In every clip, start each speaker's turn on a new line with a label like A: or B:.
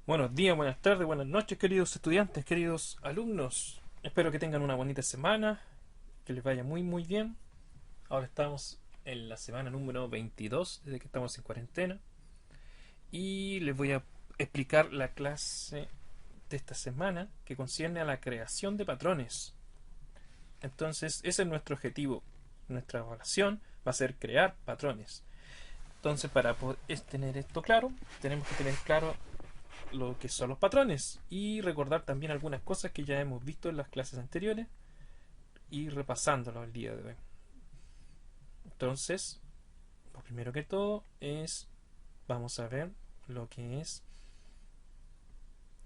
A: Buenos días, buenas tardes, buenas noches, queridos estudiantes, queridos alumnos. Espero que tengan una bonita semana, que les vaya muy bien. Ahora estamos en la semana número 22 desde que estamos en cuarentena y les voy a explicar la clase de esta semana que concierne a la creación de patrones. Entonces, ese es nuestro objetivo. Nuestra evaluación va a ser crear patrones. Entonces, para poder tener esto claro, tenemos que tener claro lo que son los patrones y recordar también algunas cosas que ya hemos visto en las clases anteriores y repasándolo el día de hoy. Entonces, lo primero que todo es, vamos a ver lo que es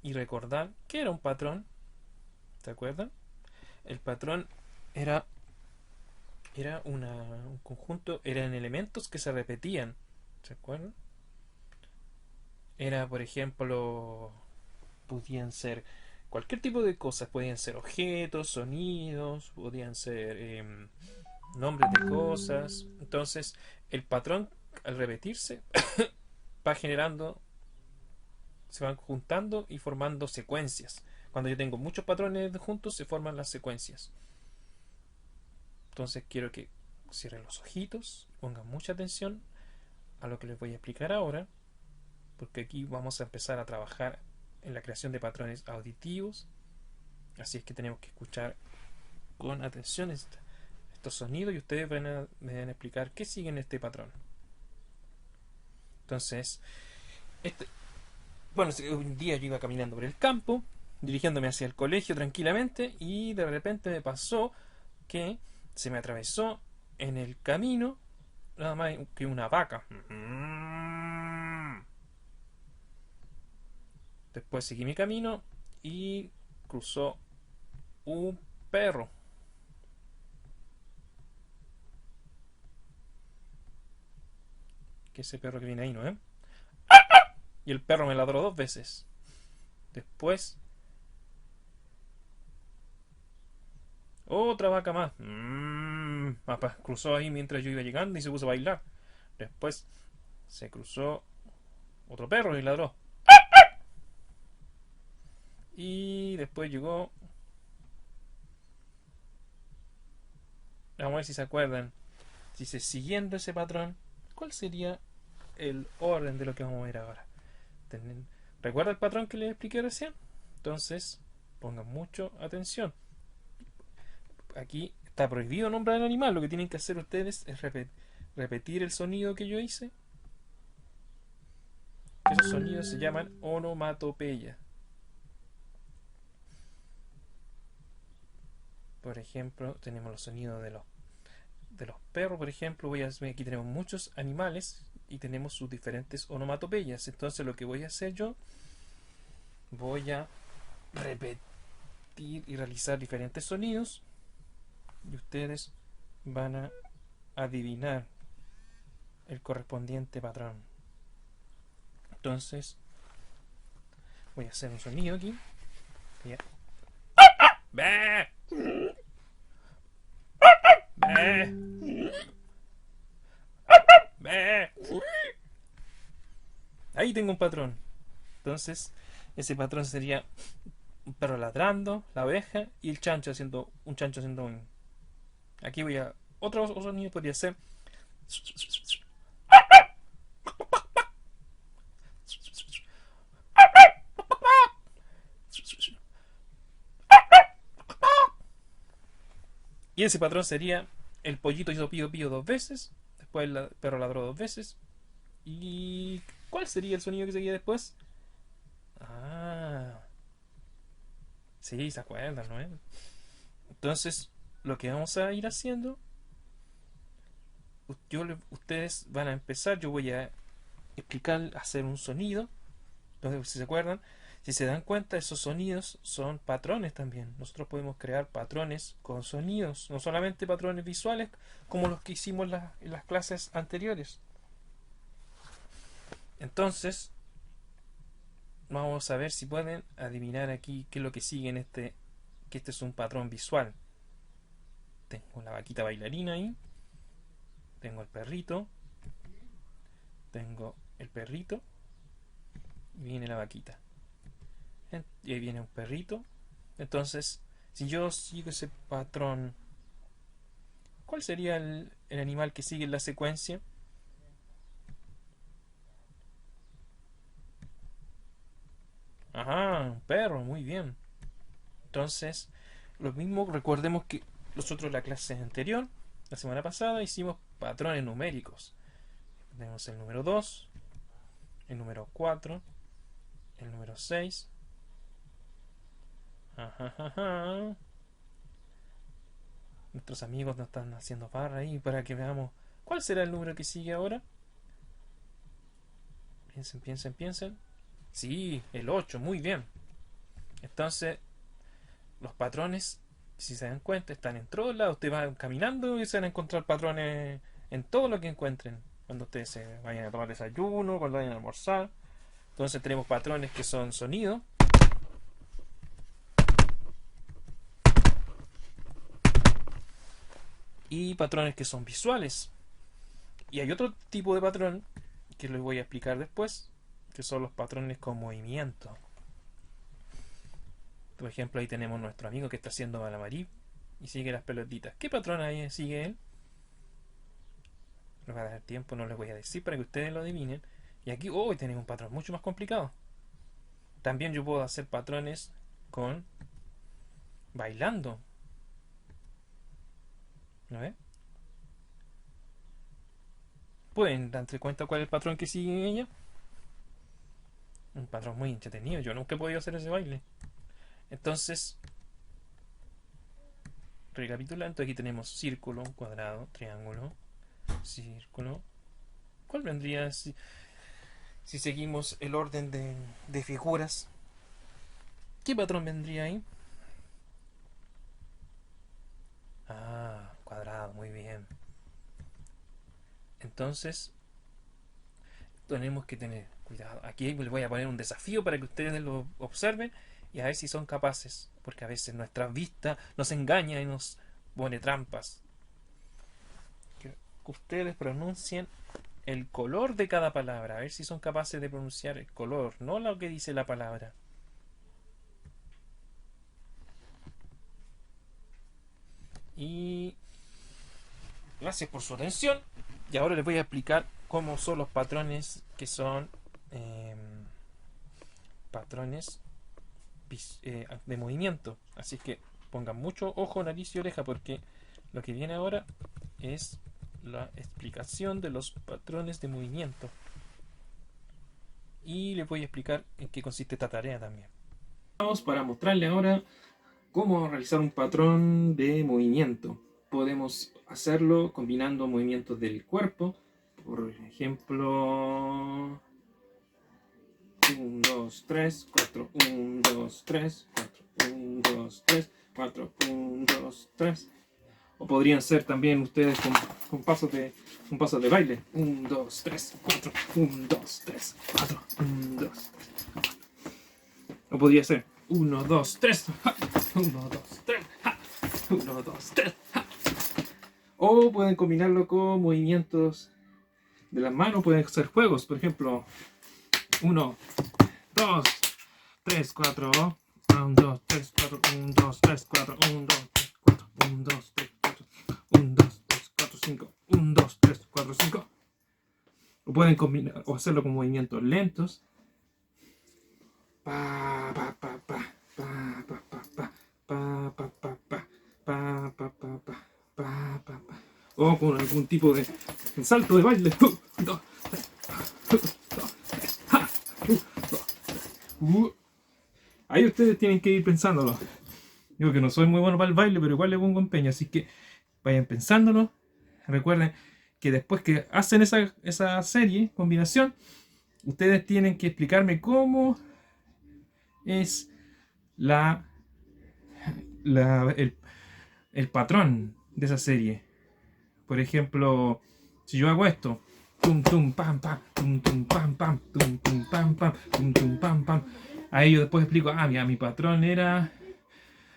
A: y recordar que era un patrón. ¿Se acuerdan? El patrón era, un conjunto, eran elementos que se repetían. ¿Se acuerdan? Era, por ejemplo, podían ser cualquier tipo de cosas, podían ser objetos, sonidos, podían ser nombres de cosas. Entonces, el patrón, al repetirse, va generando, se van juntando y formando secuencias. Cuando yo tengo muchos patrones juntos, se forman las secuencias. Entonces, quiero que cierren los ojitos, pongan mucha atención a lo que les voy a explicar ahora, porque aquí vamos a empezar a trabajar en la creación de patrones auditivos. Así es que tenemos que escuchar con atención estos sonidos y ustedes me van a explicar qué siguen este patrón. Entonces, este, bueno, un día yo iba caminando por el campo, dirigiéndome hacia el colegio tranquilamente, y de repente me pasó que se me atravesó en el camino nada más que una vaca. Después seguí mi camino y cruzó un perro. Que ese perro que viene ahí, ¿no? Y el perro me ladró dos veces. Después, otra vaca más. Cruzó ahí mientras yo iba llegando y se puso a bailar. Después se cruzó otro perro y ladró. Y después llegó. Vamos a ver si se acuerdan. Si se siguiendo ese patrón, ¿cuál sería el orden de lo que vamos a ver ahora? ¿Recuerda el patrón que les expliqué recién? Entonces, pongan mucha atención. Aquí está prohibido nombrar al animal. Lo que tienen que hacer ustedes es repetir el sonido que yo hice. Esos sonidos se llaman onomatopeya. Por ejemplo, tenemos los sonidos de los perros, por ejemplo. Aquí tenemos muchos animales y tenemos sus diferentes onomatopeyas. Entonces lo que voy a hacer yo, voy a repetir y realizar diferentes sonidos y ustedes van a adivinar el correspondiente patrón. Entonces voy a hacer un sonido aquí. ¡Bah! ¡Bah! ¡Bah! Ahí tengo un patrón. Entonces, ese patrón sería un perro ladrando, la oveja y el chancho haciendo un chancho haciendo un. Aquí voy a. Otro sonido podría ser. Y ese patrón sería: el pollito hizo pío pío dos veces, después el perro ladró dos veces. ¿Y cuál sería el sonido que seguía después? Ah, sí, se acuerdan, ¿no? Entonces, lo que vamos a ir haciendo, ustedes van a empezar, yo voy a explicar, hacer un sonido. Entonces, si se acuerdan, si se dan cuenta, esos sonidos son patrones también. Nosotros podemos crear patrones con sonidos, no solamente patrones visuales como los que hicimos en las clases anteriores. Entonces, vamos a ver si pueden adivinar aquí qué es lo que sigue que este es un patrón visual. Tengo la vaquita bailarina ahí, tengo el perrito, tengo el perrito y viene la vaquita. Y ahí viene un perrito. Entonces, si yo sigo ese patrón, ¿cuál sería el animal que sigue en la secuencia? Ajá, un perro, muy bien. Entonces, lo mismo, recordemos que nosotros en la clase anterior, la semana pasada, hicimos patrones numéricos. Tenemos el número 2, el número 4, el número 6. Ajá, ajá. Nuestros amigos nos están haciendo barra ahí para que veamos cuál será el número que sigue ahora. Piensen, piensen, piensen. Sí, el 8, muy bien. Entonces, los patrones, si se dan cuenta, están en todos lados. Ustedes van caminando y se van a encontrar patrones en todo lo que encuentren. Cuando ustedes se vayan a tomar desayuno, cuando vayan a almorzar. Entonces tenemos patrones que son sonido. Y patrones que son visuales. Y hay otro tipo de patrón que les voy a explicar después, que son los patrones con movimiento. Por ejemplo, ahí tenemos nuestro amigo que está haciendo malamarí y sigue las pelotitas. ¿Qué patrón ahí sigue él? No va a dar tiempo, no les voy a decir para que ustedes lo adivinen. Y aquí hoy tenemos un patrón mucho más complicado. También yo puedo hacer patrones con bailando. ¿No ves? ¿Pueden darse cuenta cuál es el patrón que sigue en ella? Un patrón muy entretenido. Yo nunca he podido hacer ese baile. Entonces, recapitulando, aquí tenemos círculo, cuadrado, triángulo, círculo. ¿Cuál vendría si seguimos el orden de figuras? ¿Qué patrón vendría ahí? Ah, cuadrado, muy bien. Entonces, tenemos que tener cuidado. Aquí les voy a poner un desafío para que ustedes lo observen y a ver si son capaces. Porque a veces nuestra vista nos engaña y nos pone trampas. Que ustedes pronuncien el color de cada palabra. A ver si son capaces de pronunciar el color, no lo que dice la palabra. Y gracias por su atención. Y ahora les voy a explicar cómo son los patrones que son patrones de movimiento. Así que pongan mucho ojo, nariz y oreja porque lo que viene ahora es la explicación de los patrones de movimiento. Y les voy a explicar en qué consiste esta tarea también. Vamos para mostrarles ahora cómo realizar un patrón de movimiento. Podemos hacerlo combinando movimientos del cuerpo. Por ejemplo, 1, 2, 3, 4, 1, 2, 3, 4, 1, 2, 3, 4, 1, 2, 3. O podrían ser también ustedes con pasos de baile. 1, 2, 3, 4, 1, 2, 3, 4, 1, 2, 3, 4. O podría ser 1, 2, 3, 1, 2, 3, 1, 2, 3. O pueden combinarlo con movimientos de las manos, pueden ser juegos, por ejemplo, 1, 2, 3, 4, 1, 2, 3, 4, 1, 2, 3, 4, 1, 2, 3, 4, 1, 2, 3, 4, 1, 2, 3, 4, 5, 1, 2, 3, 4, 5. O pueden combinar o hacerlo con movimientos lentos. Pa, pa, pa, pa, pa, pa, pa, pa, pa, pa, pa, pa, pa, pa, pa, pa. Pa, pa, pa. O con algún tipo de salto de baile. Ahí ustedes tienen que ir pensándolo. Digo que no soy muy bueno para el baile, pero igual le pongo empeño. Así que vayan pensándolo. Recuerden que después que hacen esa serie, combinación, ustedes tienen que explicarme cómo es el patrón de esa serie. Por ejemplo, si yo hago esto, tum tum pam pam, tum tum pam pam, tum tum pam pam, tum tum pam pam. Ahí yo después explico, mira, mi patrón era,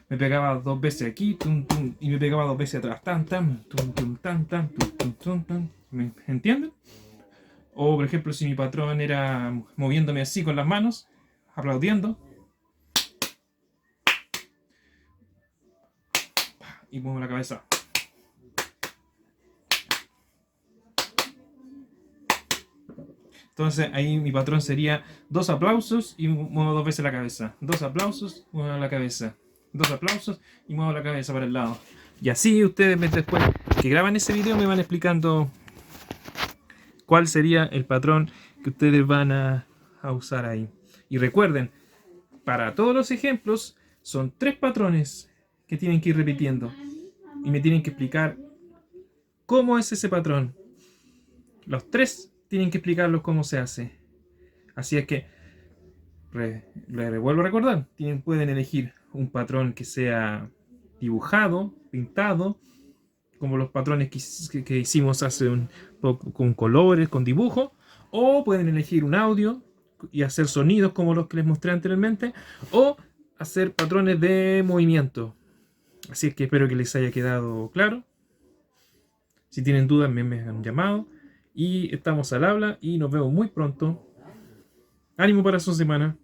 A: me pegaba 2 veces aquí, tum tum, y me pegaba 2 veces atrás, tan tan, tum tum tan tan, tum tum tum tan. ¿Me entienden? O por ejemplo, si mi patrón era moviéndome así con las manos, aplaudiendo, y muevo la cabeza. Entonces ahí mi patrón sería 2 aplausos y muevo 2 veces la cabeza. 2 aplausos, muevo la cabeza. 2 aplausos y muevo la cabeza para el lado. Y así ustedes después que graban ese video me van explicando cuál sería el patrón que ustedes van a usar ahí. Y recuerden, para todos los ejemplos son 3 patrones que tienen que ir repitiendo. Y me tienen que explicar cómo es ese patrón. Los 3 tienen que explicarlos cómo se hace. Así es que, les vuelvo a recordar, pueden elegir un patrón que sea dibujado, pintado, como los patrones que hicimos hace un poco, con colores, con dibujo, o pueden elegir un audio y hacer sonidos como los que les mostré anteriormente, o hacer patrones de movimiento. Así es que espero que les haya quedado claro. Si tienen dudas me han llamado. Y estamos al habla y nos vemos muy pronto. Ánimo para su semana.